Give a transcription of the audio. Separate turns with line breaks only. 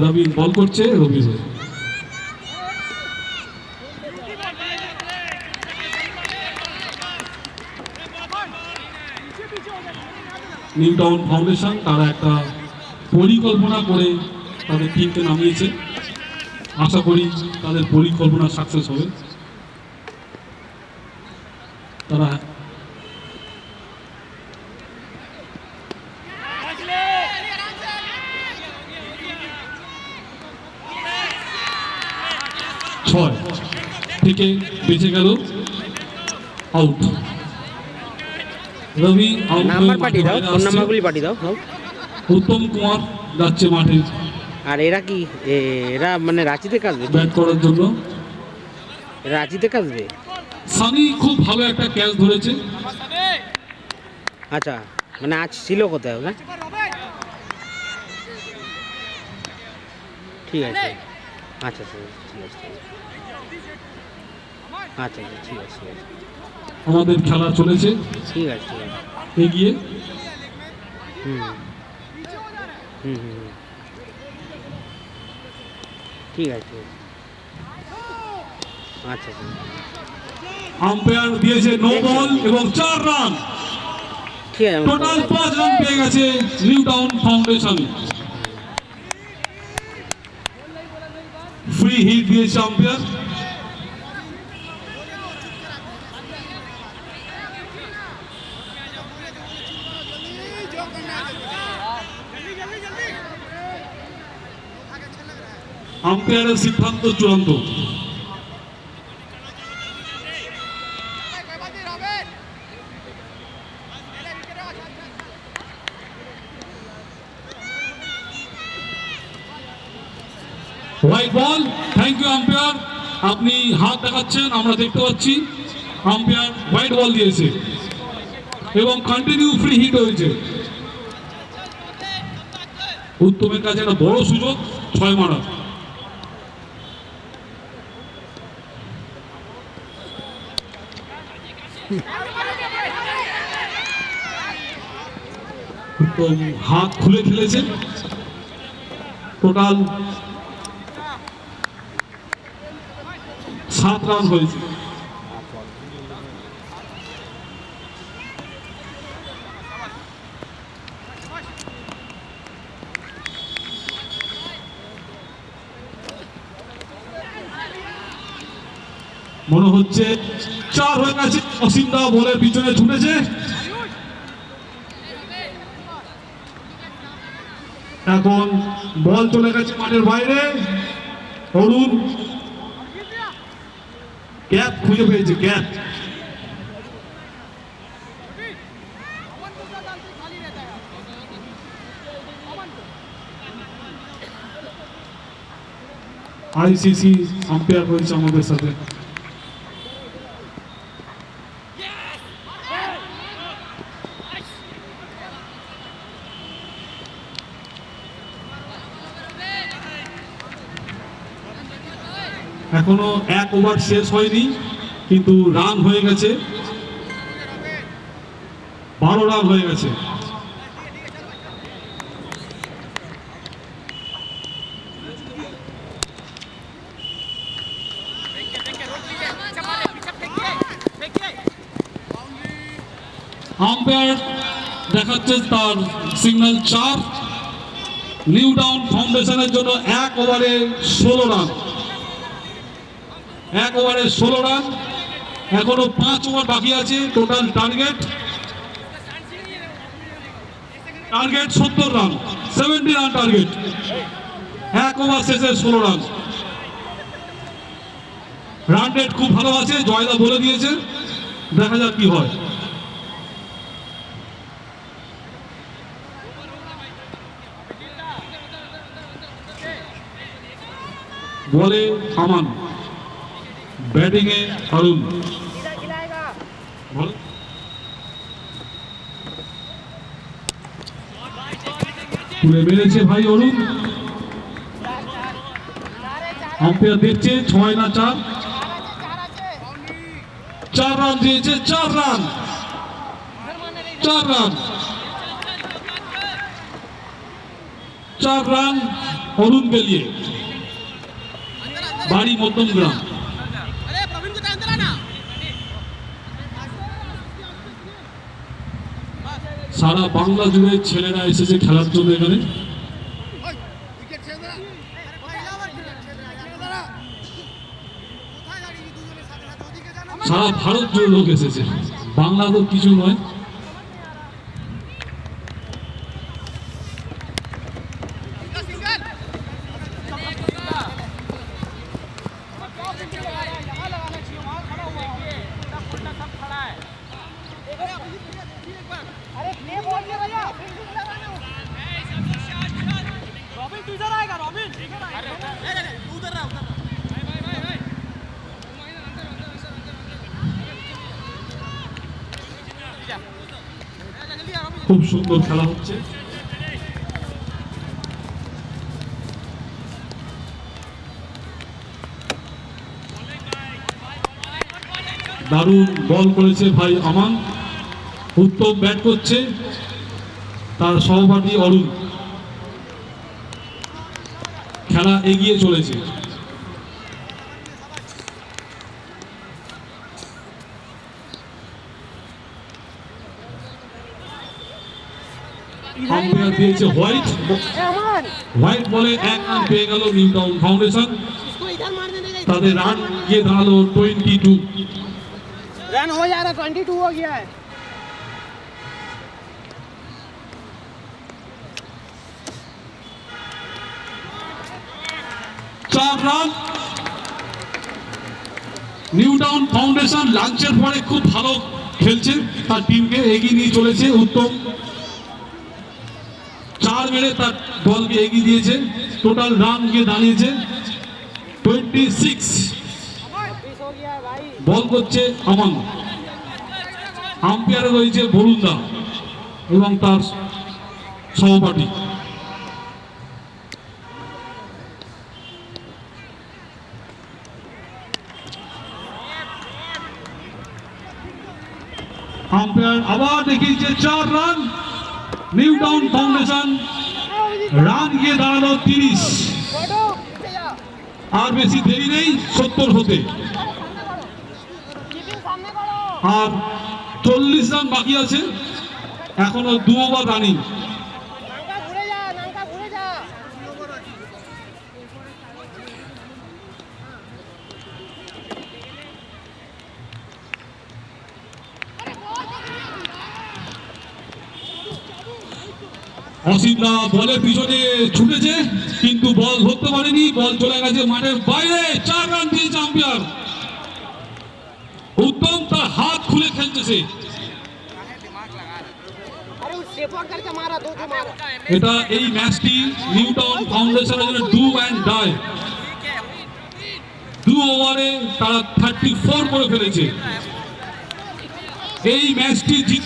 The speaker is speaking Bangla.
রবি বল করছে, রবি নিউ টাউন ফাউন্ডেশন তারা একটা পরিকল্পনা করে তাদের টিমকে নামিয়েছে। আশা করি তাদের পরিকল্পনা সাকসেস হবে। তারা ছয় থেকে বেঁচে গেল আউট। রবি
নাম্বার পাঠিয়ে দাও, ফোন নাম্বারগুলি পাঠিয়ে দাও।
উত্তম কুমার যাচ্ছে মাঠে।
আর এরা কি এরা মানে রাঁচিতে কাজবে
ব্যাট করার জন্য?
রাঁচিতে কাজবে।
সানি খুব ভালো একটা ক্যাচ ধরেছে।
আচ্ছা, মানে আজ ছিল কোথায় ওরা? ঠিক আছে, আচ্ছা ঠিক আছে, আচ্ছা ঠিক আছে,
আমাদের খেলা চলেছে,
ঠিক আছে
এগিয়ে।
হুম হুম হুম ঠিক আছে, আচ্ছা
আম্পায়ার দিয়েছে নো বল এবং 4 রান।
ঠিক আছে,
টোটাল 5 রান পেয়ে গেছে New Town Foundation. Free hit দিয়েছে আম্পায়ার। আম্পায়ারের সিদ্ধান্ত চূড়ান্ত। White ball. Thank you umpire, আপনি হাত দেখাচ্ছেন, আমরা দেখতে পাচ্ছি। আম্পায়ার হোয়াইট বল দিয়েছে এবং কন্টিনিউ ফ্রি হিট হয়েছে। উত্তমের কাছে একটা বড় সুযোগ 6 মারা। উত্তম হাত খুলে খেলেছে। টোটাল 7 রান হয়েছে। মনে হচ্ছে 4 হয়ে গেছে। অসীমদা বলের পিছনে ছুটেছে। এখন বল চলে গেছে মাঠের বাইরে। অরুণ গ্যাপ খুঁজে পেয়েছে, গ্যাপ। আইসিসি আম্পায়ার রয়েছে আমাদের সাথে। এখনো 1 ওভার শেষ হয়নি, কিন্তু রান হয়ে গেছে 12 রান হয়ে গেছে। আম্পায়ার দেখাচ্ছে তার সিগন্যাল 4। নিউ টাউন ফাউন্ডেশনের জন্য 1 ওভারে 16 রান। 1 ওভারে 16 রান। এখনো 5 ওভার বাকি আছে। Total target 70 run, 70 run target. 1 over শেষে 16 রান। রান রেট খুব ভালো আছে, জয়দা বলে দিয়েছে। দেখা যাক কি হয়। বলে আমান, ব্যাটিং এ অরুণ। তুলে মেরেছে ভাই অরুণ। আম্পায়ার দেখছে 6 না 4। 4 রান দিয়েছে, 4 রান, 4 রান, 4 রান। অরুণ বেলিয়ে, বাড়ি মধ্যমগ্রাম। সারা বাংলা জুড়ে ছেলেরা এসেছে খেলার জন্য এখানে। সারা ভারত জুড়ে লোক এসেছে, বাংলা তো কিছু নয়। খুব সুন্দর খেলা হচ্ছে। দারুণ বল করেছে ভাই আমান, উত্তম ব্যাট করছে তার সহপাঠী অরুণ। খেলা এগিয়ে চলেছে। আম্পায়ার দিয়েছে হোয়াইট, হোয়াইট বলে 1 রান পেয়ে গেল নিউ টাউন ফাউন্ডেশন। তাদের রান গিয়ে দাঁড়ালো 22।
रन हो जा रहा 22 हो गया है।
4 রান। নিউ টাউন ফাউন্ডেশন লাঞ্চের পরে খুব ভালো খেলছে, তার টিমকে এগিয়ে নিয়ে চলেছে। উত্তম 4 মেরে তার দলকে এগিয়ে দিয়েছে। টোটাল রান গিয়ে দাঁড়িয়েছে 26। বল করছে আমান, আম্পায়ারে রয়েছে বরুণদা এবং তার সহপাঠী। আম্পায়ার আবার দেখিয়েছে 4 run. New Town foundation run গিয়ে দাঁড়ালো 30। আর বেশি দেরি নেই 70 হতে, আর 40 রান বাকি আছে, এখনো 2 ওভার রানিং। অসিতদা বলের পিছনে ছুটেছে কিন্তু বল ধরতে পারেনি, বল চলে গেছে মাঠের বাইরে। 4 রান দিয়েছে আম্পায়ার। উত্তম তার হাত খুলে খেলতেছে। এটা এই ম্যাচটি নিউ টাউন ফাউন্ডেশনের জন্য ডু অ্যান্ড ডাই। 2 ওভারে তারা 34 করে ফেলেছে। এই ম্যাচটি জিতে